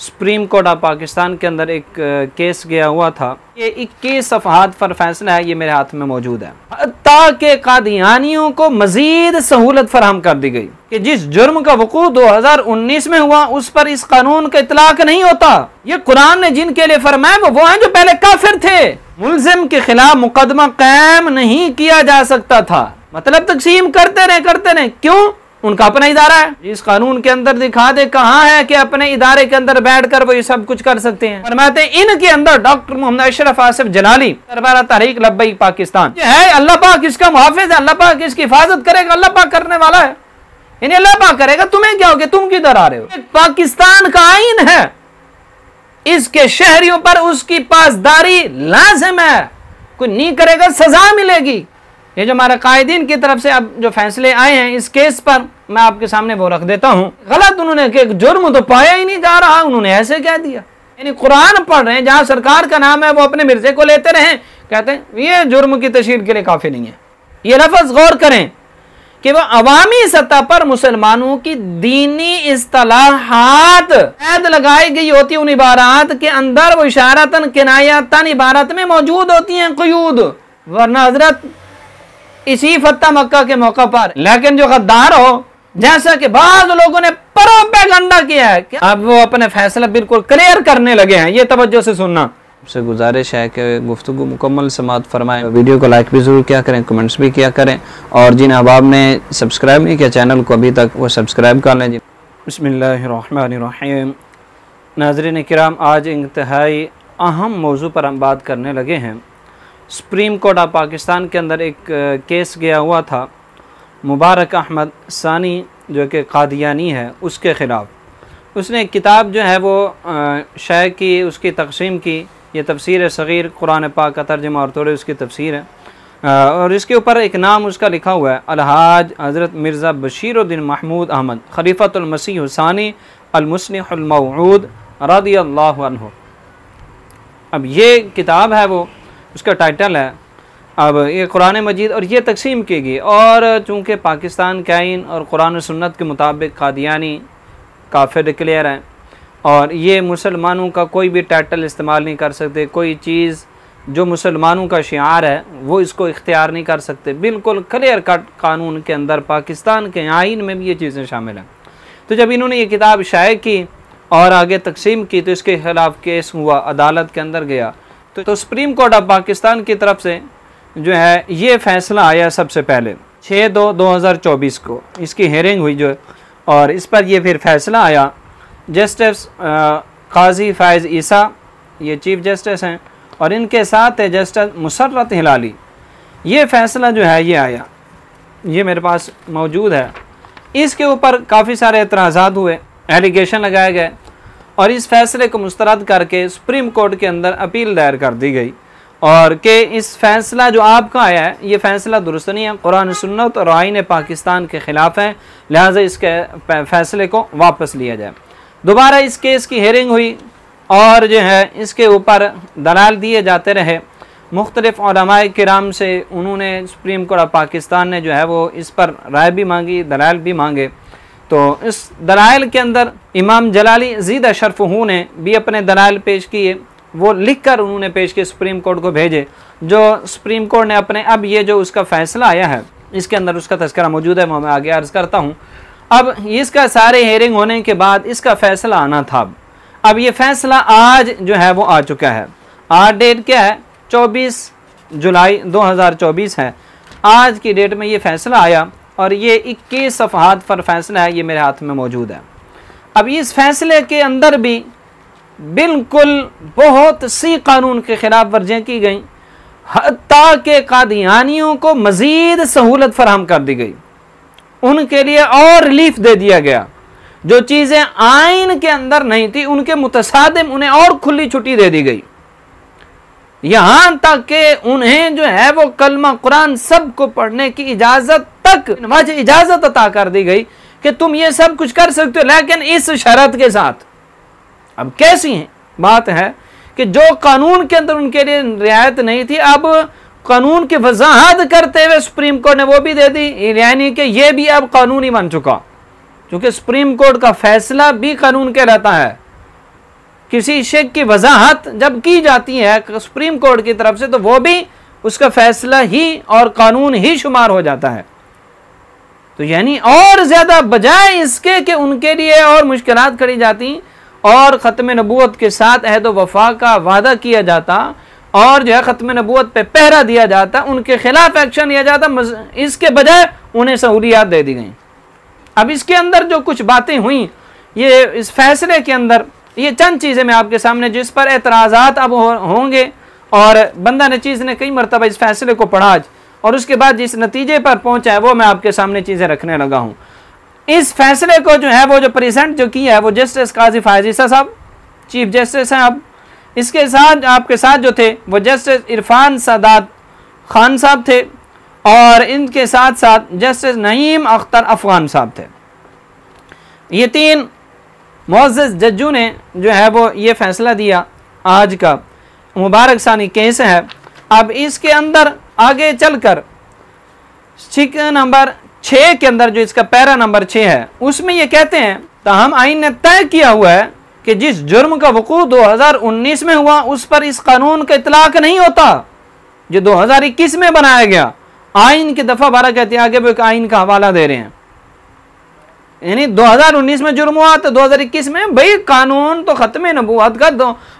Supreme court of Pakistan के अंदर एक केस गया हुआ था। ये 21 सफ़हात पर फैसला है, ये मेरे हाथ में मौजूद है। ताकि कादियानियों को मजीद सहूलत फराहम कर दी गई कि जिस जुर्म का वकूअ 2019 में हुआ उस पर इस कानून का इतलाक नहीं होता। ये कुरान ने जिनके लिए फरमाया वो हैं जो पहले काफिर थे। मुल्जिम के खिलाफ मुकदमा कायम नहीं किया जा सकता था, मतलब तकसीम करते रहे। क्यों? उनका अपना इदारा है। इस कानून के अंदर दिखा दे कहाँ है कि अपने इदारे के अंदर बैठकर वो ये सब कुछ कर सकते हैं। फरमाते हैं इनके अंदर डॉक्टर मोहम्मद अशरफ आसिफ जलाली सरबराह तहरीक लब्बैक पाकिस्तान है। अल्लाह पाक इसका मुहाफिज है, अल्लाह पाक इसकी हिफाजत करेगा, अल्लाह पाक करने वाला है। यानी अल्लाह पाक करेगा, तुम्हें क्या हो गया, तुम किधर आ रहे हो? पाकिस्तान का आईन है, इसके शहरियों पर उसकी पासदारी लाजिम है। कोई नहीं करेगा सजा मिलेगी। ये जो हमारे कायदीन की तरफ से अब जो फैसले आए हैं इस केस पर मैं आपके सामने वो रख देता हूँ। गलत उन्होंने कि जुर्म तो पाया ही नहीं जा रहा, उन्होंने ऐसे कह दिया। यानी कुरान पढ़ रहे हैं जहाँ सरकार का नाम है वो अपने मिर्जे को लेते रहे, कहते हैं ये जुर्म की तशहीर के लिए काफी नहीं है। ये लफ्ज गौर करें कि वो अवामी सतह पर मुसलमानों की दीनी इस्तिलाहात कैद लगाई गई होती है। उन इबारात के अंदर वो इशारतन किनायतन इबारत में मौजूद होती हैं क़यूद, वरना हजरत इसी फतह मक्का के मौका पर। लेकिन जो गद्दार हो, जैसा कि बाद लोगों ने प्रोपेगेंडा किया है कि अब वो अपने फैसला बिल्कुल क्लियर करने लगे हैं, ये तवज्जो से सुनना। आपसे गुजारिश है कि गुफ्तगू मुकम्मल समाअत फरमाएं। वीडियो को लाइक भी ज़रूर किया करें, कमेंट्स भी किया करें, और जिन अहबाब ने सब्सक्राइब नहीं किया चैनल को अभी तक वो सब्सक्राइब कर लें जी। बिस्मिल्लाहिर्रहमानिर्रहीम। नाज़रीन किराम, आज इंतहाई अहम मौजू पर हम बात करने लगे हैं। सुप्रीम कोर्ट ऑफ पाकिस्तान के अंदर एक केस गया हुआ था मुबारक अहमद सानी जो कि कादियानी है, उसके ख़िलाफ़। उसने एक किताब जो है वो शाये की, उसकी तक़सीम की। ये तफसीर सग़ीर कुरान पाक का तर्जुमा और थोड़ी उसकी तफसीर है, और इसके ऊपर एक नाम उसका लिखा हुआ है अलहाज हज़रत मिर्ज़ा बशीरुद्दीन महमूद अहमद खलीफ़तुल मसीह सानी अल मुस्लिहुल मौऊद रज़ियल्लाहु अन्हु। अब ये किताब है वो, उसका टाइटल है। अब ये कुरान मजीद और ये तकसीम की गई, और चूँकि पाकिस्तान के आइन और कुरान सुन्नत के मुताबिक कादियानी काफिर डिक्लेयर हैं, और ये मुसलमानों का कोई भी टाइटल इस्तेमाल नहीं कर सकते। कोई चीज़ जो मुसलमानों का शिआर है वो इसको इख्तियार नहीं कर सकते। बिल्कुल क्लियर कट कानून के अंदर पाकिस्तान के आइन में भी ये चीज़ें शामिल हैं। तो जब इन्होंने ये किताब शाये की और आगे तकसीम की तो इसके ख़िलाफ़ केस हुआ, अदालत के अंदर गया। तो सुप्रीम कोर्ट ऑफ पाकिस्तान की तरफ से जो है ये फ़ैसला आया सबसे पहले 6/2/2024 को इसकी हेयरिंग हुई जो, और इस पर ये फिर फैसला आया। जस्टिस काजी फ़ायज़ ईसा ये चीफ़ जस्टिस हैं, और इनके साथ है जस्टिस मुसर्रत हिलाली। ये फ़ैसला जो है ये आया, ये मेरे पास मौजूद है। इसके ऊपर काफ़ी सारे एतराज़ात हुए, एलिगेशन लगाए गए, और इस फैसले को मुस्तरद करके सुप्रीम कोर्ट के अंदर अपील दायर कर दी गई, और कि इस फैसला जो आपका आया है ये फ़ैसला दुरुस्त नहीं है, कुरान सुन्नत और आईन पाकिस्तान के ख़िलाफ़ है, लिहाजा इसके फ़ैसले को वापस लिया जाए। दोबारा इस केस की हेयरिंग हुई, और जो है इसके ऊपर दलाल दिए जाते रहे मुख्तलिफ़ उलमाए किराम से। उन्होंने सुप्रीम कोर्ट ऑफ पाकिस्तान ने जो है वो इस पर राय भी मांगी, दलाल भी मांगे। तो इस दलाइल के अंदर इमाम जलाली ज़ीद अशरफहू ने भी अपने दलाइल पेश किए, वो लिख कर उन्होंने पेश किए, सुप्रीम कोर्ट को भेजे, जो सुप्रीम कोर्ट ने अपने अब ये जो उसका फ़ैसला आया है इसके अंदर उसका तज़किरा मौजूद है, मैं आगे अर्ज़ करता हूँ। अब इसका सारे हेयरिंग होने के बाद इसका फ़ैसला आना था। अब ये फ़ैसला आज जो है वो आ चुका है। आज डेट क्या है? 24 जुलाई 2024 है। आज की डेट में ये फ़ैसला आया, और ये 21 सफ़हात पर फैसला है, ये मेरे हाथ में मौजूद है। अब इस फैसले के अंदर भी बिल्कुल बहुत सी कानून के ख़िलाफ़ वर्जियाँ की गई, हत्ता के कादियानियों को मज़ीद सहूलत फराहम कर दी गई, उनके लिए और रिलीफ दे दिया गया। जो चीज़ें आइन के अंदर नहीं थी उनके मुतसादिम उन्हें और खुली छुट्टी दे दी गई, यहाँ तक कि उन्हें जो है वो कलमा कुरान सब को पढ़ने की इजाज़त तक मुझे इजाज़त अता कर दी गई कि तुम ये सब कुछ कर सकते हो, लेकिन इस शर्त के साथ। अब कैसी है बात है कि जो कानून के अंदर उनके लिए रियायत नहीं थी, अब कानून की वजाहत करते हुए सुप्रीम कोर्ट ने वो भी दे दी, यानी कि ये भी अब कानूनी बन चुका, क्योंकि सुप्रीम कोर्ट का फैसला भी कानून कहलाता है। किसी शक की वजाहत जब की जाती है सुप्रीम कोर्ट की तरफ से, तो वो भी उसका फैसला ही और कानून ही शुमार हो जाता है। तो यानी और ज्यादा बजाय इसके कि उनके लिए और मुश्किलात खड़ी जाती और ख़त्म नबूवत के साथ अहद व वफा का वादा किया जाता और जो है ख़त्म नबूवत पे पहरा दिया जाता, उनके खिलाफ एक्शन लिया जाता, इसके बजाय उन्हें सहूलियात दे दी गई। अब इसके अंदर जो कुछ बातें हुई, ये इस फैसले के अंदर ये चंद चीज़ें मैं आपके सामने जिस पर एतराज़ात अब होंगे, और बंदा नचीज़ ने कई मरतबा इस फैसले को पढ़ा और उसके बाद जिस नतीजे पर पहुंचा है वो मैं आपके सामने चीज़ें रखने लगा हूँ। इस फैसले को जो है वो जो प्रेजेंट जो किया है वो जस्टिस काजी फायज ईसा साहब चीफ जस्टिस हैं। अब इसके साथ आपके साथ जो थे वो जस्टिस इरफान सादात खान साहब थे और इनके साथ साथ जस्टिस नईम अख्तर अफगान साहब थे। ये तीन मुअज़्ज़ज़ जजों ने जो है वो ये फैसला दिया। आज का मुबारक सानी केस है। अब इसके अंदर आगे चलकर शिक नंबर 6 के अंदर जो इसका पैरा नंबर 6 है उसमें ये कहते हैं, ताहम आइन ने तय किया हुआ है कि जिस जुर्म का वक़ू 2019 में हुआ उस पर इस कानून का इतलाक नहीं होता जो 2021 में बनाया गया। आइन की दफ़ा 12 कहती है, आगे वो एक आइन का हवाला दे रहे हैं, यानी 2019 में जुर्म हुआ तो 2021 में, भाई कानून तो ख़त्म नबूवत का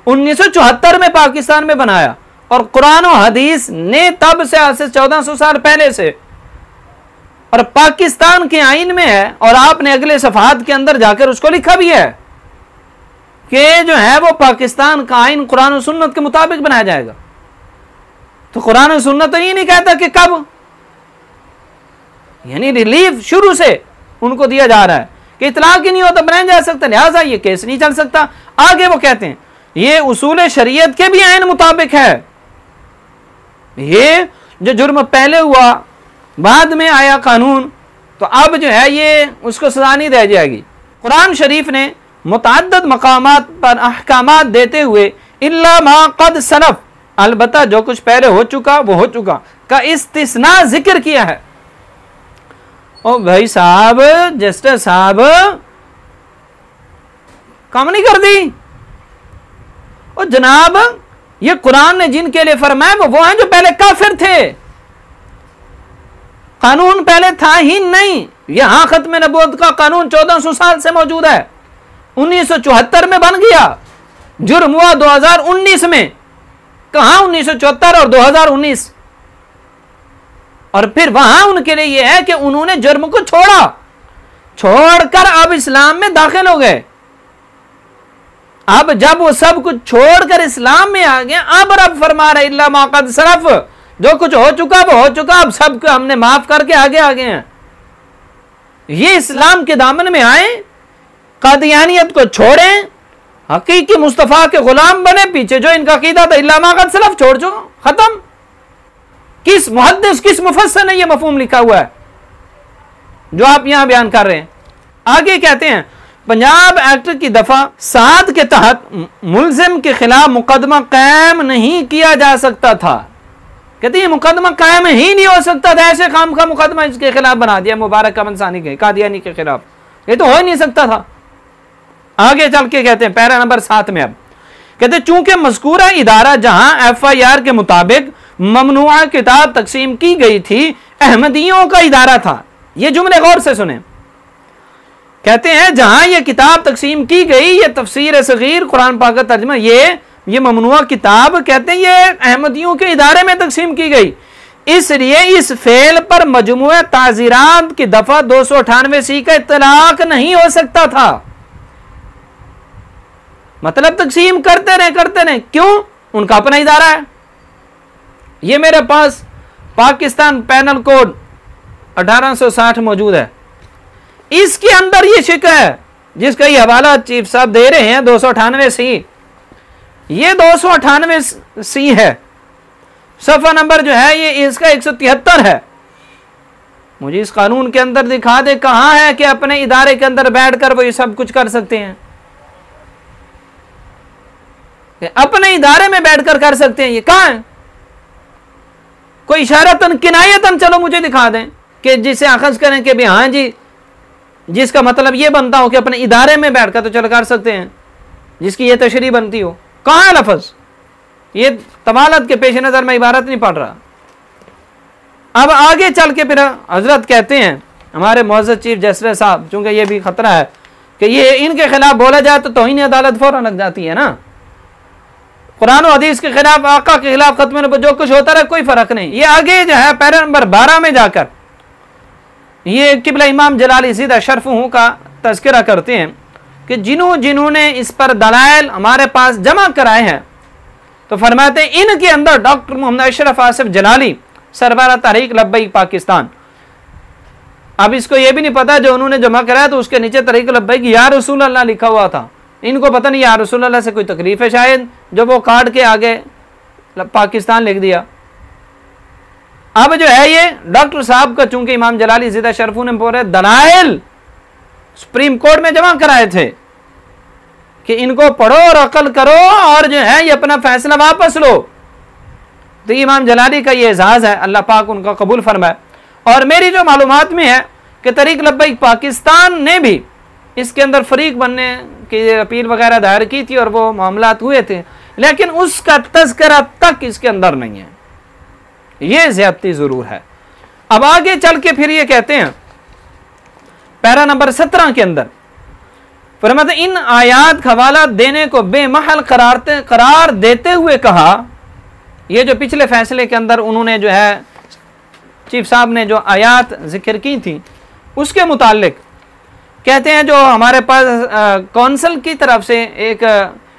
1974 में पाकिस्तान में बनाया और कुरान और हदीस ने तब से आज से 1400 साल पहले से और पाकिस्तान के आइन में है और आपने अगले सफात के अंदर जाकर उसको लिखा भी है कि जो है वो पाकिस्तान का आइन कुरान और सुन्नत के मुताबिक बनाया जाएगा। तो कुरान और सुन्नत तो ये नहीं कहता कि कब, यानी रिलीफ शुरू से उनको दिया जा रहा है कि इतलाक ही नहीं होता, बनाया जा सकता, लिहाजा ये केस नहीं चल सकता। आगे वो कहते हैं ये उसूल शरीयत के भी आइन मुताबिक है, ये जो जुर्म पहले हुआ बाद में आया कानून तो अब जो है ये उसको सजा नहीं दी जाएगी। कुरान शरीफ ने मुतअद्दिद मकामात पर अहकामात देते हुए इल्ला मा कद सलफ, अलबत्ता जो कुछ पहले हो चुका वो हो चुका का इस्तिस्ना जिक्र किया है। ओ भाई साहब, जस्टिस साहब काम नहीं कर दी। ओ जनाब, ये कुरान ने जिनके लिए फरमाया वो हैं जो पहले काफिर थे, कानून पहले था ही नहीं। यहां खत्म नबूवत का कानून 1400 साल से मौजूद है, 1974 में बन गया, जुर्म हुआ 2019 में, कहां 1974 और 2019। और फिर वहां उनके लिए यह है कि उन्होंने जुर्म को छोड़कर अब इस्लाम में दाखिल हो गए। अब जब वो सब कुछ छोड़कर इस्लाम में आ गए, अब रब फरमा रहे इल्ला मा कद सलफ, जो कुछ हो चुका वो हो चुका, अब सबको हमने माफ करके आगे आ गए हैं। ये इस्लाम के दामन में आए, कादियानियत को छोड़ें, हकीकी मुस्तफा के गुलाम बने, पीछे जो इनका अकीदा था इल्ला मा कद सलफ छोड़ चुका, खत्म। किस मुहद्दिस किस मुफस्सिर ने यह मफहूम लिखा हुआ है जो आप यहां बयान कर रहे हैं? आगे कहते हैं पंजाब एक्ट की दफा 7 के तहत मुलजिम के खिलाफ मुकदमा कायम नहीं किया जा सकता था। कहते हैं मुकदमा कायम ही नहीं हो सकता था, ऐसे काम का मुकदमा इसके खिलाफ बना दिया मुबारक अमनसानी के कादियानी के खिलाफ, ये तो हो ही नहीं सकता था। आगे चल के कहते हैं पैरा नंबर 7 में, अब कहते हैं चूंकि मज़कूरा इदारा जहां FIR के मुताबिक ममनुआ किताब तकसीम की गई थी अहमदियों का इदारा था। ये जुमले गौर से सुने, कहते हैं जहां ये किताब तकसीम की गई, ये तफसीर सगीर कुरान पाक का तर्जुमा, ये ममनुआ किताब कहते हैं ये अहमदियों के इदारे में तकसीम की गई, इसलिए इस फेल पर मजमुआ ताज़ीरात की दफा 298C का इतलाक नहीं हो सकता था। मतलब तकसीम करते रहे, क्यों? उनका अपना इदारा है। ये मेरे पास पाकिस्तान पैनल कोड 1860 मौजूद है, इसके अंदर ये शिक है जिसका ये हवाला चीफ साहब दे रहे हैं 298C, ये 298C है। सफ़ा नंबर जो है ये इसका 173 है। मुझे इस कानून के अंदर दिखा दे कहां है कि अपने इदारे के अंदर बैठकर वो ये सब कुछ कर सकते हैं, अपने इदारे में बैठकर कर सकते हैं, ये कहां है? कोई इशारतन किनायतन चलो मुझे दिखा दें कि जिसे अखज़ करें कि भी हाँ जी, जिसका मतलब ये बनता हो कि अपने इदारे में बैठकर तो चल कर सकते हैं। जिसकी ये तशरीह बनती हो? कहाँ है लफ्ज़? ये तवालत के पेश नज़र मैं इबारत नहीं पढ़ रहा। अब आगे चल के फिर हजरत कहते हैं, हमारे मुअज़्ज़ज़ चीफ जस्टिस साहब, चूँकि ये भी ख़तरा है कि ये इनके खिलाफ बोला जाए तो तौहीन अदालत फ़ौरन लग जाती है ना। कुरान और हदीस के खिलाफ, आका के खिलाफ खत्म नबुव्वत जो कुछ होता रहा कोई फ़र्क नहीं। ये आगे जो है पैरा नंबर 12 में जाकर ये किबला इमाम जलाली सीधा शर्फ हूँ का तज़किरा करते हैं कि जिन्होंने इस पर दलाइल हमारे पास जमा कराए हैं, तो फरमाते हैं इनके अंदर डॉक्टर मोहम्मद अशरफ आसिफ जलाली सरबराह तहरीक लब्बैक पाकिस्तान। अब इसको ये भी नहीं पता जो उन्होंने जमा कराया तो उसके नीचे तहरीक लब्बैक या रसूल अल्लाह लिखा हुआ था। इनको पता नहीं या रसूल अल्लाह से कोई तकलीफ है शायद, जो वो काट के आगे पाकिस्तान लिख दिया। अब जो है ये डॉक्टर साहब का, चूंकि इमाम जलाली ज़िदा शरफू ने पूरे दलाइल सुप्रीम कोर्ट में जमा कराए थे कि इनको पढ़ो और अकल करो और जो है ये अपना फैसला वापस लो। तो इमाम जलाली का ये एजाज़ है, अल्लाह पाक उनका कबूल फरमाए। और मेरी जो मालूमात में है कि तहरीक लब्बैक पाकिस्तान ने भी इसके अंदर फरीक बनने की अपील वगैरह दायर की थी और वो मामलात हुए थे, लेकिन उसका तज़किरा तक इसके अंदर नहीं है। ये ज़्यादती ज़रूर है। अब आगे चल के फिर ये कहते हैं पैरा नंबर 17 के अंदर फरमाते इन आयात का हवाला देने को बेमहल करार देते हुए कहा, ये जो पिछले फैसले के अंदर उन्होंने जो है चीफ साहब ने जो आयात जिक्र की थी उसके मुतालिक कहते हैं जो हमारे पास कौंसल की तरफ से, एक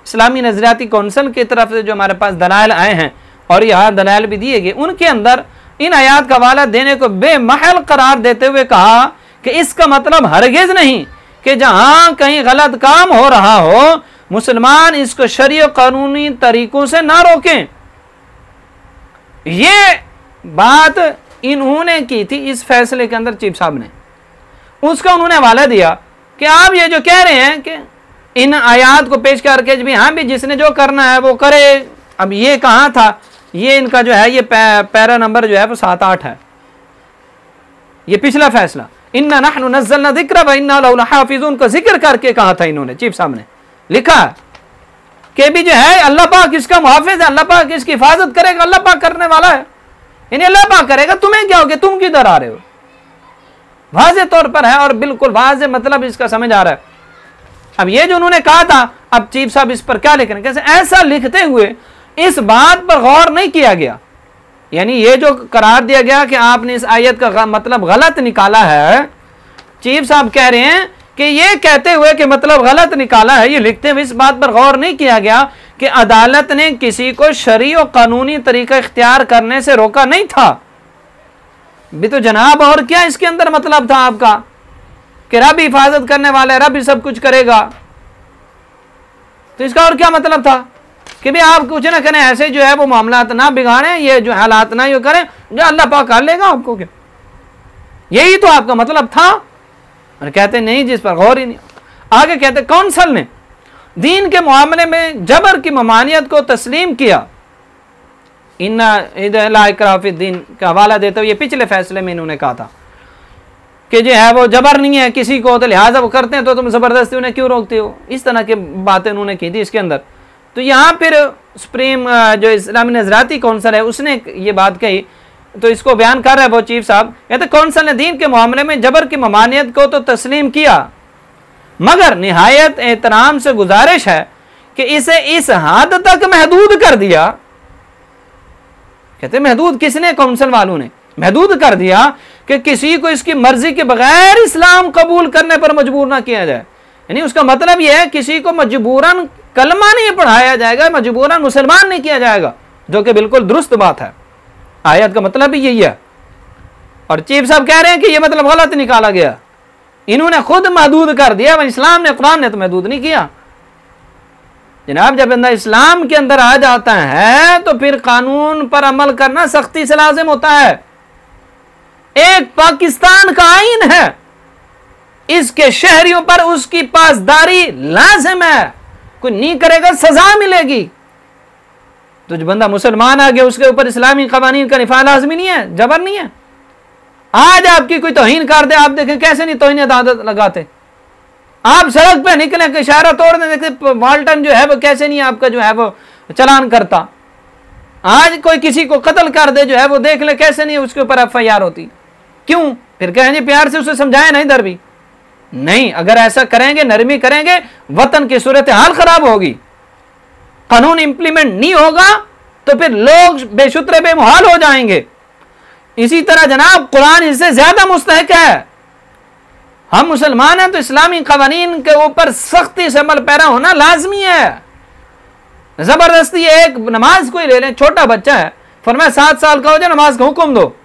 इस्लामी नजरियाती कौंसल की तरफ से जो हमारे पास दलाइल आए हैं और यहाँ दलाइल भी दिए गए, उनके अंदर इन आयात का हवाला देने को बेमहल करार देते हुए कहा कि इसका मतलब हरगिज नहीं कि जहाँ कहीं गलत काम हो रहा हो मुसलमान इसको शरीय कानूनी तरीकों से ना रोकें। ये बात इन्होंने की थी इस फैसले के अंदर चीफ साहब ने, उसका उन्होंने हवाला दिया कि आप ये जो कह रहे हैं कि इन आयात को पेश करके भी हाँ भी जिसने जो करना है वो करे। अब ये कहाँ था, ये इनका जो है ये पैरा नंबर जो है वो 7-8 है, ये पिछला फैसला इन्ना नहनु नज़्ज़लना ज़िक्र व इन्ना लहु लहाफ़िज़ून का जिक्र करके कहा था इन्होंने, चीफ साहब ने लिखा कि भी जो है अल्लाह पाक इसका मुहाफ़िज़ है, अल्लाह पाक इसकी हिफाजत करेगा, अल्लाह पाक करने वाला है, यानी अल्लाह पाक करेगा, तुम्हें क्या हो गया, तुम किधर आ रहे हो। वाज़े तौर पर है और बिल्कुल वाज़े मतलब इसका समझ आ रहा है। अब ये जो उन्होंने कहा था, अब चीफ साहब इस पर क्या लिख रहे हैं, कैसे ऐसा लिखते हुए इस बात पर गौर नहीं किया गया, यानी ये जो करार दिया गया कि आपने इस आयत का मतलब गलत निकाला है, चीफ साहब कह रहे हैं कि ये कहते हुए कि मतलब गलत निकाला है, ये लिखते हुए इस बात पर गौर नहीं किया गया कि अदालत ने किसी को शरई और कानूनी तरीका इख्तियार करने से रोका नहीं था भी। तो जनाब और क्या इसके अंदर मतलब था आपका कि रब हिफाजत करने वाला है, रब ही सब कुछ करेगा, तो इसका और क्या मतलब था कि भी आप कुछ ना करें, ऐसे जो है वो मामलात ना बिगाड़ें, ये जो हालात ना ये करें, जो अल्लाह पाक कर लेगा आपको, क्या यही तो आपका मतलब था। और कहते नहीं जी इस पर गौर ही नहीं। आगे कहते कौंसल ने दीन के मामले में जबर की ममानियत को तस्लीम किया, इन्ना ला इकराह फी दीन का हवाला देते हुए ये पिछले फैसले में इन्होंने कहा था कि जो है वो जबर नहीं है किसी को, तो लिहाजा वो करते हैं तो तुम ज़बरदस्ती उन्हें क्यों रोकते हो, इस तरह की बातें उन्होंने की थी इसके अंदर। तो यहाँ फिर सुप्रीम जो इस्लामी नजराती कौंसल है उसने ये बात कही, तो इसको बयान कर रहा है वो चीफ साहब, कहते कौंसल ने दीन के मामले में जबर की ममानियत को तो तस्लीम किया, मगर निहायत एहतराम से गुजारिश है कि इसे इस हद तक महदूद कर दिया। कहते महदूद किसने, कौंसल वालों ने महदूद कर दिया कि किसी को इसकी मर्जी के बगैर इस्लाम कबूल करने पर मजबूर ना किया जाए। यानी उसका मतलब यह है किसी को मजबूरन कलमा नहीं पढ़ाया जाएगा, मजबूरन मुसलमान नहीं किया जाएगा, जो कि बिल्कुल दुरुस्त बात है। आयत का मतलब भी यही है। और चीफ साहब कह रहे हैं कि यह मतलब गलत निकाला गया, इन्होंने खुद महदूद कर दिया, इस्लाम ने, कुरान ने तो महदूद नहीं किया। जनाब जब बंदा इस्लाम के अंदर आ जाता है तो फिर कानून पर अमल करना सख्ती से लाजिम होता है। एक पाकिस्तान का आईन है, इसके शहरियों पर उसकी पासदारी लाजिम है, कोई नहीं करेगा सजा मिलेगी। तो जो बंदा मुसलमान आ गया उसके ऊपर इस्लामी कवानीन का निफाज लाजमी नहीं है, जबर नहीं है। आज आपकी कोई तौहीन कर दे, आप देखें कैसे नहीं तौहीन अदालत लगाते, आप सड़क पे निकले कि इशारा तोड़ने देखते वाल्टन जो है वो कैसे नहीं आपका जो है वो चलान करता। आज कोई किसी को कत्ल कर दे जो है वो देख ले कैसे नहीं उसके ऊपर FIR होती। क्यों? फिर कहेंगे प्यार से उसे समझाए ना इधर भी नहीं। अगर ऐसा करेंगे, नरमी करेंगे, वतन की सूरत हाल खराब होगी, कानून इंप्लीमेंट नहीं होगा तो फिर लोग बेशुत्र बेमुहाल हो जाएंगे। इसी तरह जनाब कुरान इससे ज्यादा मुस्तहक है। हम मुसलमान हैं तो इस्लामी कवानीन के ऊपर सख्ती से अमल पैरा होना लाजमी है। जबरदस्ती एक नमाज को ही ले लें, छोटा बच्चा है, फरमाया 7 साल का हो जाए नमाज का हुक्म दो,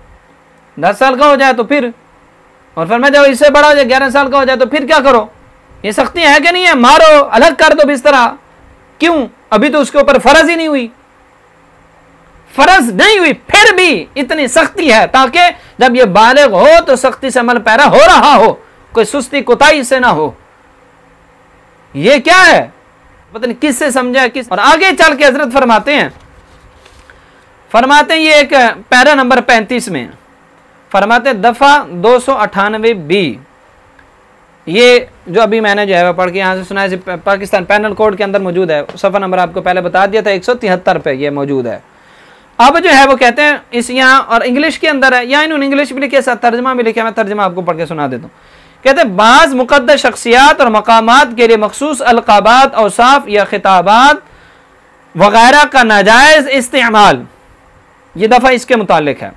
10 साल का हो जाए तो फिर, और फरमाया जब इससे बड़ा हो जाए 11 साल का हो जाए तो फिर क्या करो? ये सख्ती है कि नहीं है? मारो, अलग कर दो बिस्तरा। क्यों? अभी तो उसके ऊपर फर्ज ही नहीं हुई, फर्ज नहीं हुई, फिर भी इतनी सख्ती है ताकि जब ये बालिग हो तो सख्ती से अमल पैरा हो रहा हो, कोई सुस्ती कुताही से ना हो। ये क्या है पता नहीं किससे समझा किस। और आगे चल के हजरत फरमाते हैं ये एक पैरा नंबर 35 में फरमाते दफा 298B, ये जो अभी मैंने जो है पढ़ के यहाँ से सुना है, पाकिस्तान पैनल कोड के अंदर मौजूद है। सफ़ा नंबर आपको पहले बता दिया था, 173 पे ये मौजूद है। अब जो है वो कहते हैं इस यहाँ और इंग्लिश के अंदर है, या इन्होंने इंग्लिश भी लिखे साथ तर्जमा भी लिखे, मैं तर्जमा आपको पढ़ के सुना देता हूँ। कहते हैं बाज़ मुक़द्दस शख्सियात और मकामात के लिए मखसूस अलक़ाबात, औसाफ या खिताबात वगैरह का नाजायज़ इस्तेमाल, ये दफ़ा इसके मुतालिक है।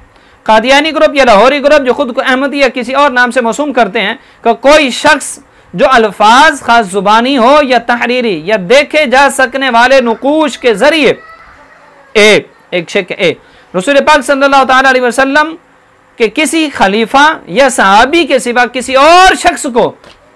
कादियानी ग्रुप या लाहौरी ग्रुप जो खुद को अहमदी या किसी और नाम से मौसूम करते हैं कि कोई शख्स जो अल्फाज खास जुबानी हो या तहरीरी या देखे जा सकने वाले नुकूश के जरिए एक शेख रसूल पाक सल्लल्लाहु ताला अलैहि वसल्लम के किसी खलीफा या सहाबी के सिवा किसी और शख्स को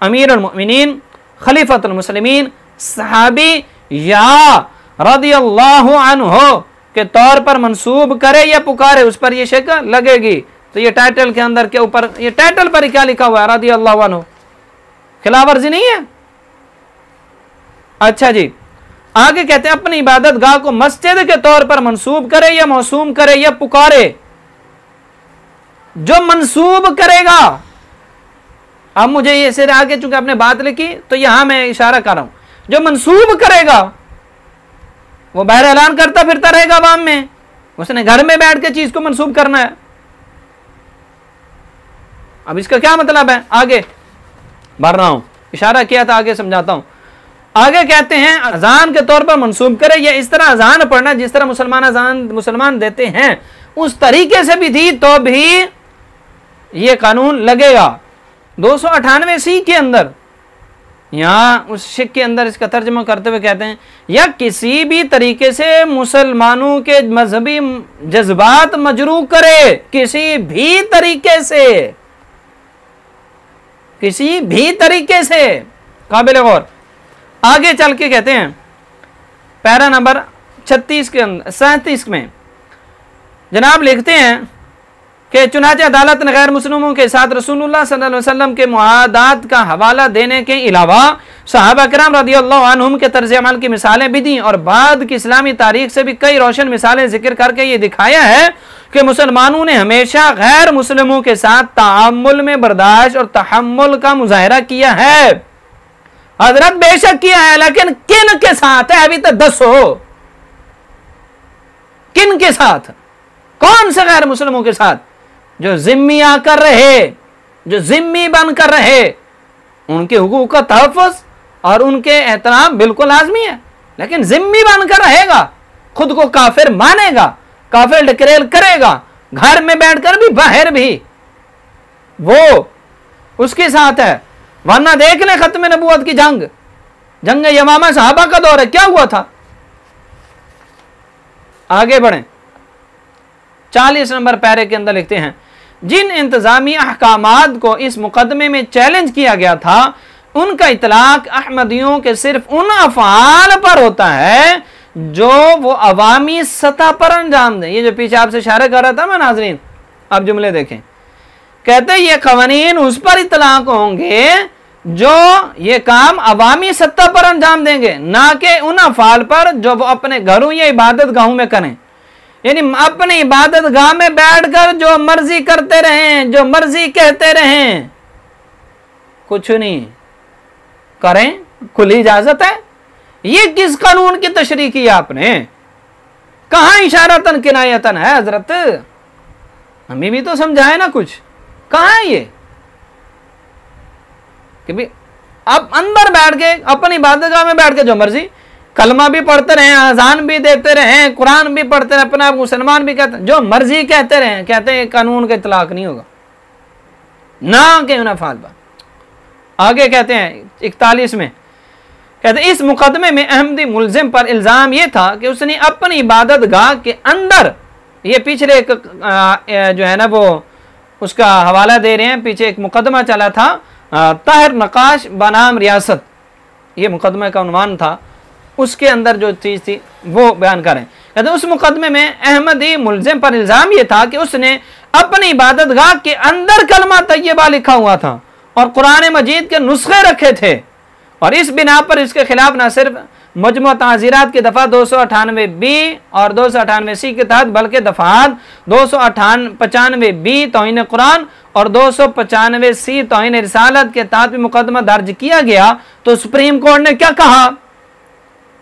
अमीरुल मोमिनीन, खलीफतुल मुस्लिमीन, सहाबी या रदियल्लाहु अन्हु के तौर पर मंसूब करे या पुकारे, उस पर ये शेक लगेगी। तो ये टाइटल के अंदर के ऊपर, ये टाइटल पर क्या लिखा हुआ है? रदियल्लाहु अन्हु, खिलाफ वर्जी नहीं है। अच्छा जी, आगे कहते हैं अपनी इबादत गाह को मस्जिद के तौर पर मंसूब करे या मौसूम करे या पुकारे। जो मंसूब करेगा, अब मुझे ये सिर आगे चूंकि आपने बात लिखी तो यहां मैं इशारा कर रहा हूं, जो मंसूब करेगा वो बाहर ऐलान करता फिरता रहेगा आवाम में, उसने घर में बैठ के चीज को मंसूब करना है। अब इसका क्या मतलब है? आगे बढ़ रहा हूं, इशारा किया था, आगे समझाता हूं। आगे कहते हैं अजान के तौर पर मंसूब करे या इस तरह अजान पढ़ना जिस तरह मुसलमान देते हैं उस तरीके से भी थी तो भी ये कानून लगेगा। 298C के अंदर यहां उस शिक के अंदर इसका तर्जुमा करते हुए कहते हैं या किसी भी तरीके से मुसलमानों के मजहबी जज्बात मजरू करे, किसी भी तरीके से काबिल गौर। आगे चल के कहते हैं पैरा नंबर 36 के अंदर 37 में जनाब लिखते हैं कि चुनाचे अदालत ने गैर मुस्लिमों के साथ रसूलुल्लाह सल्लल्लाहु अलैहि वसल्लम के मुआहदात का हवाला देने के अलावा सहाबा किराम रदियल्लाहु अन्हुम के तर्ज अमल की मिसालें भी दी और बाद की इस्लामी तारीख से भी कई रोशन मिसालें जिक्र करके ये दिखाया है कि मुसलमानों ने हमेशा गैर मुस्लिमों के साथ ताअम्मुल में बर्दाश्त और तहम्मुल का मुजाहिरा किया है। हजरत बेशक किया है, लेकिन किन के साथ है अभी तक दसो, किन के साथ? कौन से गैर मुस्लिमों के साथ? जो जिम्मी आकर रहे, जो जिम्मी बनकर रहे, उनके हुकूक का तहफ़्फ़ुज़ और उनके एहतराम बिल्कुल लाजमी है, लेकिन जिम्मी बनकर रहेगा, खुद को काफिर मानेगा, काफिर डिक्लेयर करेगा, घर में बैठकर भी बाहर भी, वो उसके साथ है। वरना देख ले खत्म नबूवत की जंग यमामा सहाबा का दौर है, क्या हुआ था? आगे बढ़े 40 नंबर पैरे के अंदर लिखते हैं जिन इंतजामी अहकामात को इस मुकदमे में चैलेंज किया गया था उनका इतलाक अहमदियों के सिर्फ उन अफ़आल पर होता है जो वो अवामी सतह पर अंजाम दें। ये जो पीछे आपसे इशारा कर रहा था मैं नाज़रीन, अब जुमले देखें। कहते हैं ये कवानीन उस पर इतलाक होंगे जो ये काम अवामी सतह पर अंजाम देंगे, ना कि उन अफ़आल पर जो वो अपने घरों या इबादत गाहों में करें। यानी अपनी इबादत गाह में बैठकर जो मर्जी करते रहें, जो मर्जी कहते रहें, कुछ नहीं। करें, खुली इजाजत है। ये किस कानून की तशरीह की आपने? कहां इशारतन किनायतन है हजरत? हमें भी तो समझाए ना कुछ, कहां है ये कि भाई आप अंदर बैठ के अपनी इबादतगाह में बैठ के जो मर्जी कलमा भी पढ़ते रहे, अजान भी देते रहे, कुरान भी पढ़ते रहे, अपना मुसलमान भी कहते जो मर्जी कहते रहे, कहते हैं कानून का इतलाक नहीं होगा ना के ना फालबा। आगे कहते हैं 41 में, कहते इस मुकदमे में अहमदी मुलजिम पर इल्जाम यह था कि उसने अपनी इबादत गाह के अंदर, ये पिछले एक जो है ना वो उसका हवाला दे रहे हैं, पीछे एक मुकदमा चला था ताहिर नकाश बनाम रियासत, ये मुकदमे का उन्वान था, उसके अंदर जो चीज़ थी वो बयान करें। कहते उस मुकदमे में अहमदी मुलजिम पर इल्ज़ाम ये था कि उसने अपनी इबादत गाह के अंदर कलमा तैयबा लिखा हुआ था और कुरान मजीद के नुस्खे रखे थे, और इस बिना पर इसके खिलाफ न सिर्फ मजमू ताज़ीरात की दफ़ा 298B और 298C के तहत, बल्कि दफ़ात 295B तौहीन कुरान और 295C तौहीन रिसालत के तहत भी मुकदमा दर्ज किया गया। तो सुप्रीम कोर्ट ने क्या कहा?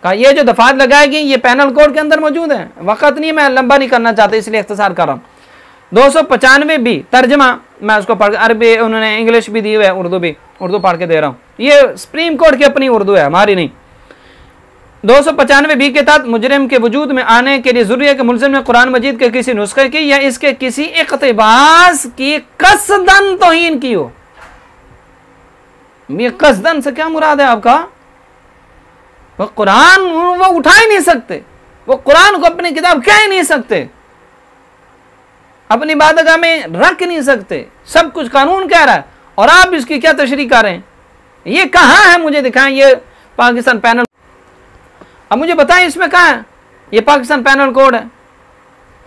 ये जो दफात लगाएगी ये पैनल कोड के अंदर मौजूद है। वक्त नहीं, मैं लंबा नहीं करना चाहता इसलिए इख्तिसार कर रहा हूँ। 295B तर्जमा मैं उसको पढ़, अरबी उन्होंने इंग्लिश भी दी हुई है, उर्दू भी, उर्दू पढ़ के दे रहा हूँ, ये सुप्रीम कोर्ट की अपनी उर्दू है, हमारी नहीं। 295B के तहत मुजरिम के वजूद में आने के लिए जरूरी है कि मुलजिम ने कुरान मजीद के किसी नुस्खे की या इसके किसी इक़्तिबास की कसदन तौहीन की हो। ये कसदन से क्या मुराद है आपका? वो कुरान वो उठा ही नहीं सकते, वो कुरान को अपनी किताब कह ही नहीं सकते, अपनी इबादतगाह में रख नहीं सकते, सब कुछ कानून कह रहा है और आप इसकी क्या तशरीह कर रहे हैं? ये कहाँ है? मुझे दिखाएं ये पाकिस्तान पैनल। अब मुझे बताएं इसमें कहाँ है? ये पाकिस्तान पैनल कोड है,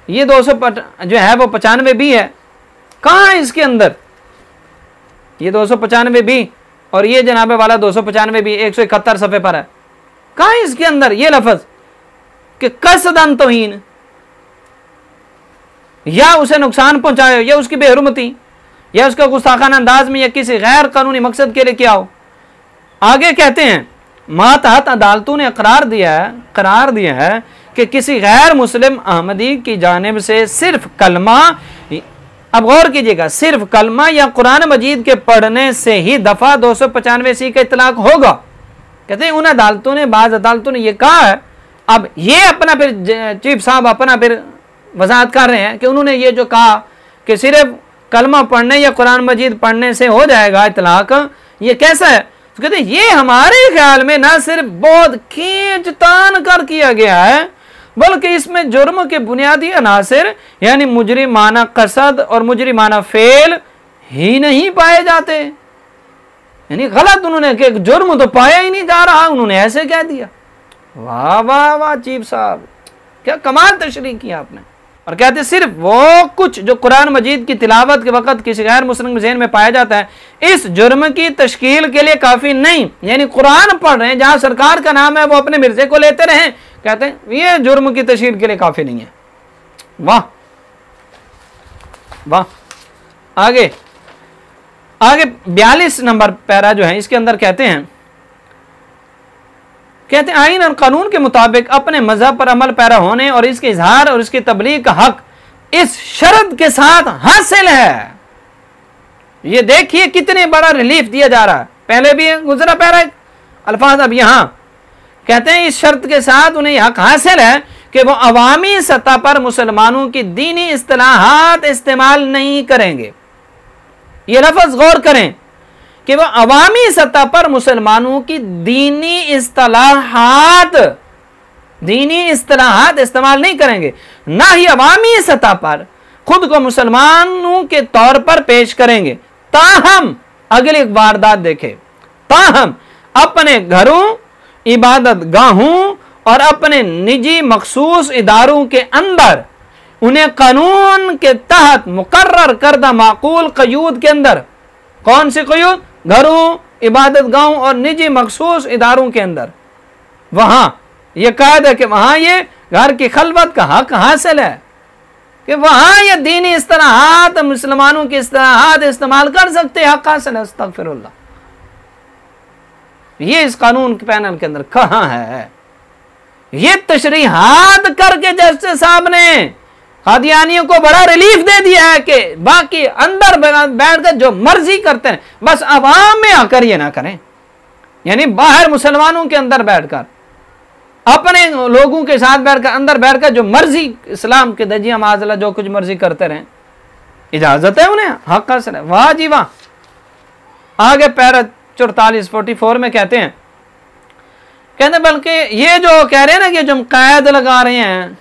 ये 200 जो है वो 95B है, कहाँ है इसके अंदर? ये 295B और ये जनाबे वाला 295B 171 सफ़े पर है, कहाँ है इसके अंदर ये लफ्ज कि कसदन तौहीन, या उसे नुकसान पहुंचाए या उसकी बेहुरमती या उसका गुस्ताखाना अंदाज में या किसी गैर कानूनी मकसद के लिए किया हो। आगे कहते हैं मातहत अदालतों ने करार दिया है कि किसी गैर मुस्लिम अहमदी की जानिब से सिर्फ कलमा, अब गौर कीजिएगा, सिर्फ कलमा या कुरान मजीद के पढ़ने से ही दफा 295C का इतलाक होगा। कहते हैं उन अदालतों ने, बाज़ अदालतों ने यह कहा है। अब ये अपना फिर चीफ साहब अपना फिर वजाहत कर रहे हैं कि उन्होंने ये जो कहा कि सिर्फ कलमा पढ़ने या कुरान मजीद पढ़ने से हो जाएगा इतलाक, ये कैसा है? तो कहते हैं ये हमारे ख्याल में ना सिर्फ बहुत खींचतान कर किया गया है, बल्कि इसमें जुर्म के बुनियादी अनासिर यानी मुजरिमाना कसद और मुजरिमाना फेल ही नहीं पाए जाते। यानी गलत उन्होंने कि जुर्म तो पाया ही नहीं जा रहा, उन्होंने ऐसे कह दिया। वाह वाह वाह चीफ साहब, क्या कमाल तशरीह किया आपने। और कहते सिर्फ वो कुछ जो कुरान मजीद की तिलावत के वक़्त किसी गैर मुस्लिम ज़हन में पाया जाता है, इस जुर्म की तश्कील के लिए काफ़ी नहीं। यानी कुरान पढ़ रहे हैं, जहाँ सरकार का नाम है वो अपने मिर्जे को लेते रहें, कहते हैं ये जुर्म की तश्कील के लिए काफ़ी नहीं है। वाह वाह। आगे 42 नंबर पैरा जो है इसके अंदर कहते हैं आईन और कानून के मुताबिक अपने मजहब पर अमल पैरा होने और इसके इजहार और इसकी तबलीग का हक इस शर्त के साथ हासिल है। ये देखिए कितने बड़ा रिलीफ दिया जा रहा है, पहले भी गुजरा पैरा अल्फाज, अब यहां कहते हैं इस शर्त के साथ उन्हें यह हक हासिल है कि वो अवामी सतह पर मुसलमानों की दीनी इस्तिलाहात इस्तेमाल नहीं करेंगे। ये लफ्ज गौर करें कि वह अवामी सतह पर मुसलमानों की दीनी इस्तिलाहात इस्तेमाल नहीं करेंगे, ना ही अवामी सतह पर खुद को मुसलमानों के तौर पर पेश करेंगे। ताहम अगली एक वारदात देखें, ताहम अपने घरों, इबादत गाहों और अपने निजी मखसूस इदारों के अंदर उन्हें कानून के तहत मुकर्रर करदा माकूल क़यूद के अंदर, कौन से क़यूद? घरों, इबादत गाहों और निजी मखसूस इदारों के अंदर, वहां यह कायद है कि वहां ये घर की खलवत का हक हासिल है कि वहां ये दीनी इस्तिलाहात, मुसलमानों की इस्तिलाहात इस्तेमाल कर सकते हैं, हक हासिल है। अस्तगफिरुल्लाह। ये इस कानून के पैनल के अंदर कहाँ है? ये तशरीहात करके जस्टिस साहब ने कादियानियों को बड़ा रिलीफ दे दिया है कि बाकी अंदर बैठकर जो मर्जी करते हैं, बस अवाम में आकर ये ना करें। यानी बाहर मुसलमानों के अंदर बैठकर, अपने लोगों के साथ बैठकर, अंदर बैठकर जो मर्जी इस्लाम के दजिया माजला जो कुछ मर्जी करते रहें, इजाजत है उन्हें, हक हासिल है। वाह जी वाह। आगे पैरा 44 में कहते बल्कि ये जो कह रहे हैं ना कि जो कैद लगा रहे हैं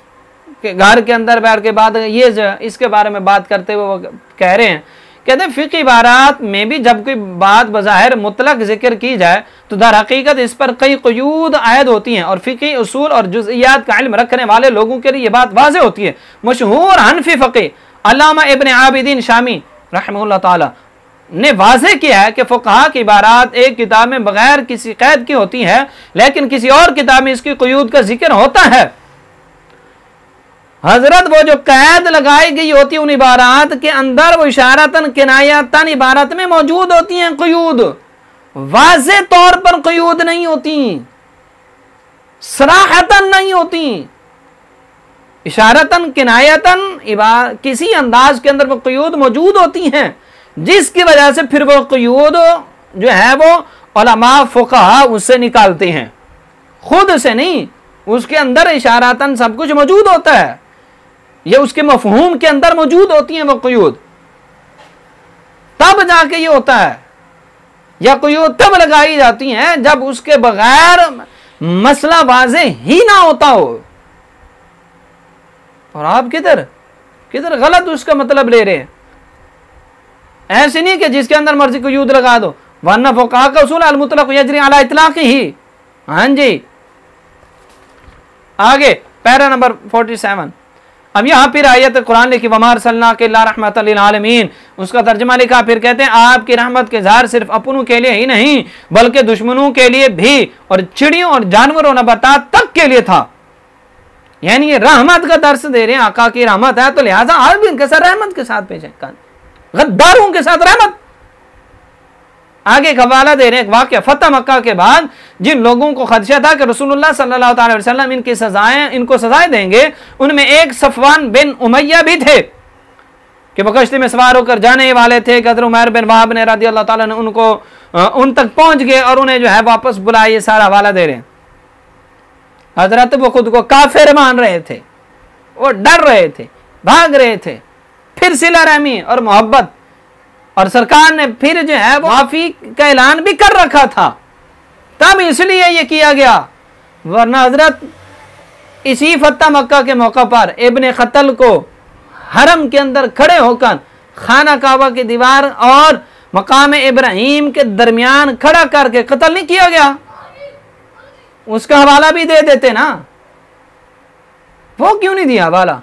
कि घर के अंदर बैठ के बात, ये इसके बारे में बात करते हुए वो कह रहे हैं, कहते हैं फ़िक़्ही इबारात में भी जब कोई बात बज़ाहिर मुतलक जिक्र की जाए तो दर हकीकत इस पर कई क़यूद आयद होती हैं और फ़िक़्ही उसूल और जुज़इयात का इल्म रखने वाले लोगों के लिए ये बात वाज़ेह होती है। मशहूर हनफी फ़क़ीह अल्लामा इब्न आबिदीन शामी रहमहुल्लाह ताला ने वाज़ेह किया है कि फ़ुक़हा की इबारात एक किताब में बगैर किसी कैद की होती है, लेकिन किसी और किताब में इसकी क़यूद का जिक्र होता है। हजरत वो जो कैद लगाई गई होती है उन इबारात के अंदर वो इशारतन किनायतन इबारत में मौजूद होती हैं क़यूद, वाज़ेह तौर पर क़यूद नहीं होती, सराहतन नहीं होती, इशारतन किनायतन किसी अंदाज के अंदर वो क़यूद मौजूद होती हैं, जिसकी वजह से फिर वो क़यूद जो है वो उलमा फ़ुक़हा उससे निकालते हैं, खुद से नहीं, उसके अंदर इशारतन सब कुछ मौजूद होता है, ये उसके मफ़हूम के अंदर मौजूद होती हैं वो क़यूद, तब जाके ये होता है। या क़यूद तब लगाई जाती हैं जब उसके बगैर मसला वाज़ेह ही ना होता हो। और आप किधर गलत उसका मतलब ले रहे हैं। ऐसे नहीं कि जिसके अंदर मर्जी क़यूद लगा दो, वरना फ़ुक़हा का उसूल अल मुतलक़ यजरी अला इतलाक़ ही। हाँ जी, आगे पैरा नंबर 47। अब यहाँ फिर आयत कुरान लिखी वमा अरसलनाका इल्ला रहमतल लिल आलमीन, उसका तर्जुमा लिखा, फिर कहते हैं आपकी रहमत के इज़हार सिर्फ अपनों के लिए ही नहीं बल्कि दुश्मनों के लिए भी और चिड़ियों और जानवरों नबातात तक के लिए था। यानी ये रहमत का दर्स दे रहे हैं, आका की रहमत है तो लिहाजा आप भी इनके साथ रहमत के साथ पेश है, गद्दारों के साथ रहमत। आगे एक हवाला दे रहे हैं, एक वाक़या फतह मक्का के बाद जिन लोगों को खदशा था कि रसूलुल्लाह सल्लल्लाहु अलैहि वसल्लम इनको सजाएं देंगे, उनमें एक सफ़वान बिन उमैया भी थे कि वो कश्ती में सवार होकर जाने वाले थे। हज़रत उमर बिन वहाब ने रज़ियल्लाहु ताला ने उनको उन तक पहुंच गए और उन्हें जो है वापस बुलाए। ये सारा हवाला दे रहे हैं। हजरत वो खुद को काफिर मान रहे थे, वो डर रहे थे, भाग रहे थे। फिर सिला रहमी और मोहब्बत, और सरकार ने फिर जो है वो माफी का ऐलान भी कर रखा था, तब इसलिए ये किया गया। वरना हजरत इसी फतह मक्का के मौका पर इब्ने क़त्ल को हरम के अंदर खड़े होकर खाना काबा की दीवार और मकाम इब्राहिम के दरमियान खड़ा करके कत्ल नहीं किया गया? उसका हवाला भी दे देते ना, वो क्यों नहीं दिया हवाला?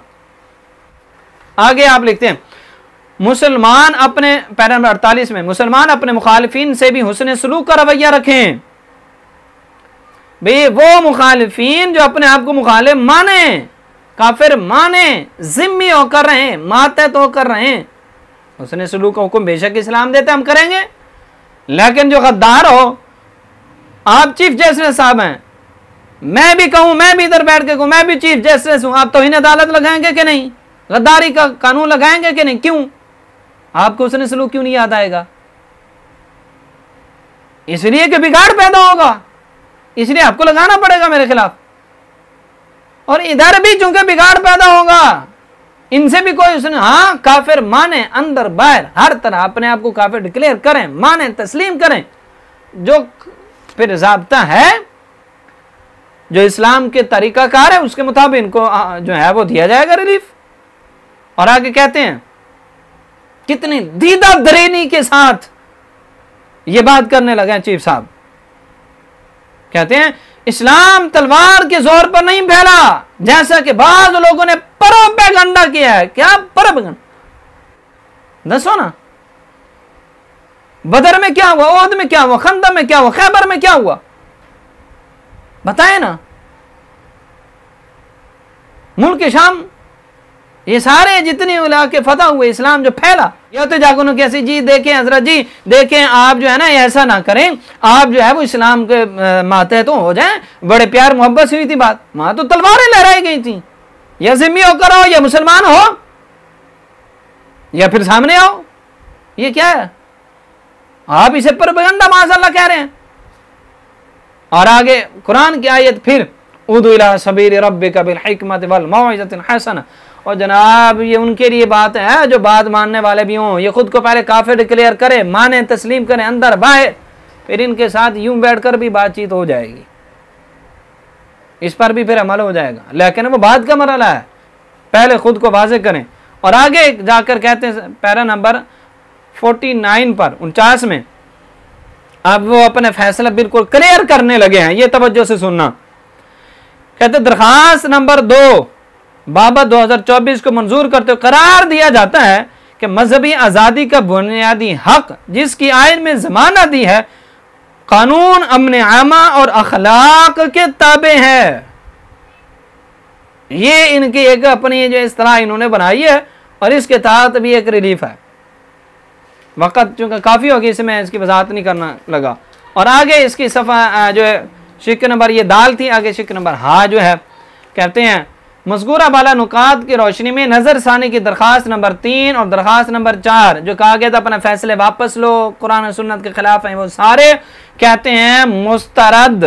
आगे आप लिखते हैं मुसलमान अपने पैरा नंबर 48 में, मुसलमान अपने मुखालिफिन से भी हुस्न सलूक का रवैया रखें। भाई वो मुखालिफिन जो अपने आप को मुखालिफ माने, काफिर माने, जिम्मी होकर रहे, मातहत होकर रहे, हुस्न सलूक का हुक्म बेशक इस्लाम देते हम करेंगे। लेकिन जो गद्दार हो, आप चीफ जस्टिस साहब हैं, मैं भी कहूं, मैं भी इधर बैठ के कहूं मैं भी चीफ जस्टिस हूं, आप तौहीन अदालत लगाएंगे कि नहीं? गद्दारी का कानून लगाएंगे कि नहीं? क्यों? आपको हुस्न सलूक क्यों नहीं याद आएगा? इसलिए कि बिगाड़ पैदा होगा, इसलिए आपको लगाना पड़ेगा मेरे खिलाफ। और इधर भी चूंकि बिगाड़ पैदा होगा, इनसे भी कोई उसने, हाँ काफिर माने, अंदर बाहर हर तरह अपने आप को काफिर डिक्लेयर करें, माने, तस्लीम करें, जो फिर ज़ाब्ता है जो इस्लाम के तरीकाकार है उसके मुताबिक इनको जो है वो दिया जाएगा रिलीफ। और आगे कहते हैं कितनी दीदा दरेनी के साथ ये बात करने लगे चीफ साहब। कहते हैं इस्लाम तलवार के जोर पर नहीं फैला, जैसा कि बाज लोगों ने प्रोपेगेंडा किया है। क्या प्रोपेगेंडा? दसो ना, बदर में क्या हुआ, ओहद में क्या हुआ, खंदक में क्या हुआ, खैबर में क्या हुआ, बताए ना। मुल्क शाम ये सारे जितने इलाके फतह हुए, इस्लाम जो फैला, या तो जाकर उन्होंने कैसी जी देखें हजरत जी देखें आप जो है ना ऐसा ना करें, आप जो है वो इस्लाम के मातहत तो हो जाएं। बड़े प्यार मोहब्बत से हुई थी बात, वहां तो तलवारें लहराई गई थी, या जिम्मी होकर आओ या मुसलमान हो या फिर सामने आओ। ये क्या है? आप इसे प्रोपेगेंडा माज़अल्लाह कह रहे हैं। और आगे कुरान की आयत फिर उदु इला सबील रब्बिका बिल हिकमति वल मौइज़तिल हसना। और जनाब ये उनके लिए बात है जो बात मानने वाले भी हों, ये खुद को पहले काफिर डिक्लेयर करें, माने तस्लीम करें अंदर बाहर, फिर इनके साथ यूं बैठकर भी बातचीत हो जाएगी, इस पर भी फिर अमल हो जाएगा। लेकिन वो बात का मरला है, पहले खुद को वाज़ेह करें। और आगे जाकर कहते हैं पैरा नंबर 49 पर 49 में अब वो अपने फैसला बिल्कुल क्लियर करने लगे हैं। ये तवज्जो से सुनना। कहते दरखास्त नंबर 2 बाबत 2024 को मंजूर करते हुए करार दिया जाता है कि मजहबी आज़ादी का बुनियादी हक जिसकी आयन में जमानत दी है कानून अमन आमा और अखलाक के ताबे है। ये इनकी एक अपनी जो इस तरह इन्होंने बनाई है और इसके तहत भी एक रिलीफ है। वक़्त चूँकि काफ़ी होगी इसमें इसकी वजाहत नहीं करना लगा। और आगे इसकी सफ़ा जो है शिक नंबर ये दाल थी, आगे शिक नंबर हा जो है कहते हैं मज़कूरा बाला नुकात की रोशनी में नज़र सानी की दरख्वास्त नंबर 3 और दरख्वास्त नंबर 4 जो कहा गया था अपना फैसले वापस लो, कुरान और सुन्नत के खिलाफ हैं, वो सारे कहते हैं मुस्तरद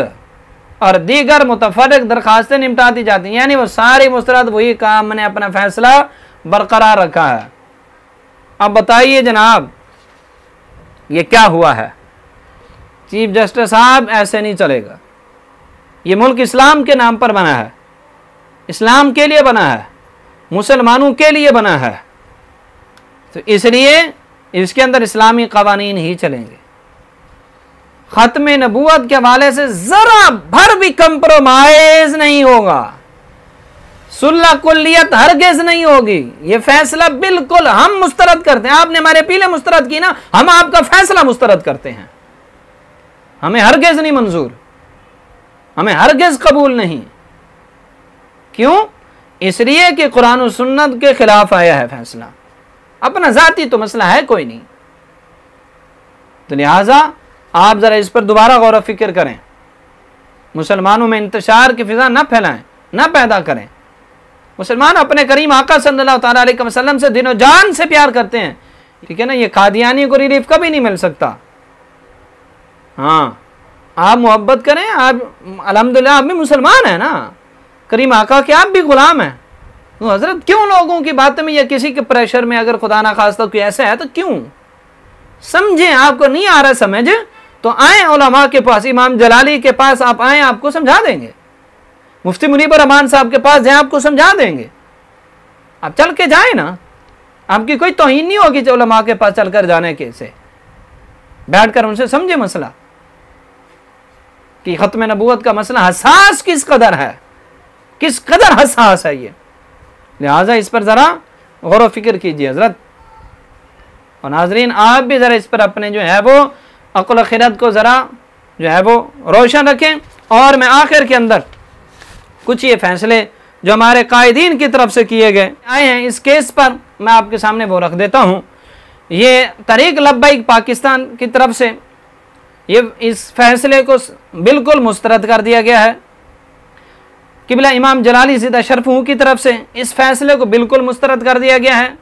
और दीगर मुतफर्रिक दरखास्तें निपटा दी जाती हैं। यानी वो सारी मुस्तरद, वही काम मैंने अपना फैसला बरकरार रखा है। अब बताइए जनाब ये क्या हुआ है? चीफ जस्टिस साहब ऐसे नहीं चलेगा। ये मुल्क इस्लाम के नाम पर बना है, इस्लाम के लिए बना है, मुसलमानों के लिए बना है, तो इसलिए इसके अंदर इस्लामी कवानीन ही चलेंगे। खत्म नबूवत के हवाले से जरा भर भी कंप्रोमाइज नहीं होगा, सुल्ला कुल्लियत हरगिज़ नहीं होगी। ये फैसला बिल्कुल हम मुस्तरद करते हैं। आपने हमारे अपीलें मुस्तरद की ना, हम आपका फैसला मुस्तरद करते हैं। हमें हरगिज़ नहीं मंजूर, हमें हरगिज़ कबूल नहीं। क्यों? इसलिए कि कुरान और सुन्नत के खिलाफ आया है फैसला, अपना जाती तो मसला है कोई नहीं। तो लिहाजा आप जरा इस पर दोबारा गौर व फिक्र करें, मुसलमानों में इंतशार की फिजा न फैलाएं, न पैदा करें। मुसलमान अपने करीम आका सल्लल्लाहु तआला अलैहि वसल्लम से दिनो जान से प्यार करते हैं, ठीक है ना। ये कादियानी को रिलीफ कभी नहीं मिल सकता। हाँ, आप मोहब्बत करें, आप अल्हम्दुलिल्लाह आप भी मुसलमान हैं ना, करीम आका के आप भी गुलाम हैं। तो हजरत क्यों लोगों की बातों में या किसी के प्रेशर में अगर खुदा ना खास्ता कोई ऐसा है तो क्यों? समझें, आपको नहीं आ रहा समझ तो आए उलमा के पास, इमाम जलाली के पास आप आए, आपको समझा देंगे। मुफ्ती मुनीबर रहमान साहब के पास जाए, आपको समझा देंगे। आप चल के जाए ना, आपकी कोई तौहीन नहीं होगी उलमा के पास चलकर जाने के से, बैठकर उनसे समझे मसला कि खत्म नबूवत का मसला हसास किस कदर है, किस कदर हसास है ये। लिहाजा इस पर ज़रा गौर व फिक्र कीजिए हजरत। और नाजरीन आप भी ज़रा इस पर अपने जो है वो अक़ल खिरत को ज़रा जो है वो रोशन रखें। और मैं आखिर के अंदर कुछ ये फैसले जो हमारे कायदीन की तरफ से किए गए आए हैं इस केस पर मैं आपके सामने वो रख देता हूँ। ये तहरीक लब्बैक पाकिस्तान की तरफ से ये इस फैसले को बिल्कुल मुस्तरद कर दिया गया है। किबला इमाम जलाली ज़िदा शरफ़ू की तरफ से इस फैसले को बिल्कुल मुस्तरद कर दिया गया है।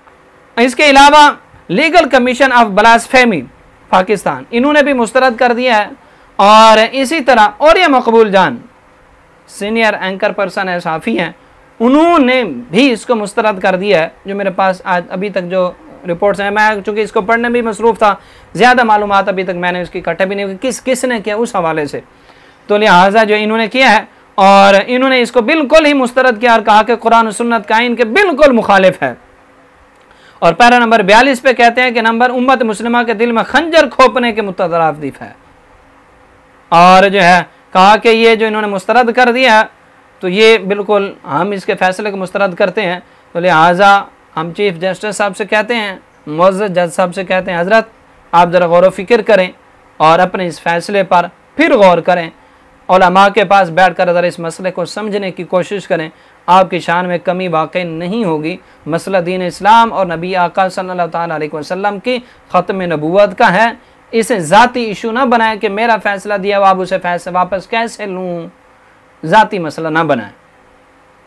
इसके अलावा legal commission of blasphemy Pakistan, इन्होंने भी मुस्तरद कर दिया है। और इसी तरह और ये मकबूल जान सीनियर एंकर पर्सन है, साफ़ी हैं, उन्होंने भी इसको मुस्तरद कर दिया है। जो मेरे पास आज अभी तक जो रिपोर्ट्स हैं, मैं चूँकि इसको पढ़ने में भी मसरूफ़ था, ज़्यादा मालूमात अभी तक मैंने इसकी इकट्ठे भी नहीं की किसने किया उस हवाले से, तो लिहाजा जो इन्होंने किया है और इन्होंने इसको बिल्कुल ही मुस्तरद किया और कहा कि कुरान और सुन्नत का इनके बिल्कुल मुखालिफ है। और पैरा नंबर 42 पे कहते हैं कि नंबर उम्मत मुस्लिमा के दिल में खंजर खोपने के मुतरादिफ है। और जो है कहा कि ये जो इन्होंने मुस्तरद कर दिया तो ये बिल्कुल हम इसके फैसले को मुस्तरद करते हैं। तो लिहाजा हम चीफ जस्टिस साहब से कहते हैं, मुअज़्ज़ज़ जज साहब से कहते हैं, हज़रत आप ज़रा गौर व फिक्र करें और अपने इस फैसले पर फिर गौर करें। उलमा के पास बैठ कर अगर इस मसले को समझने की कोशिश करें, आपकी शान में कमी वाक़ई नहीं होगी। मसला दीन इस्लाम और नबी आका सल्लल्लाहु ताला अलैहि वसल्लम की ख़त्म नबूवत का है। इसे ज़ाती इशू ना बनाएं कि मेरा फ़ैसला दिया हुआ, अब उसे फैसला वापस कैसे लूँ, ज़ाती मसला ना बनाएं।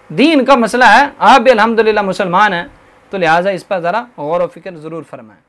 दीन का मसला है, आप भी अल्हम्दुलिल्लाह मुसलमान हैं, तो लिहाजा इस पर ज़रा गौर व फिक्र ज़रूर फरमाएं।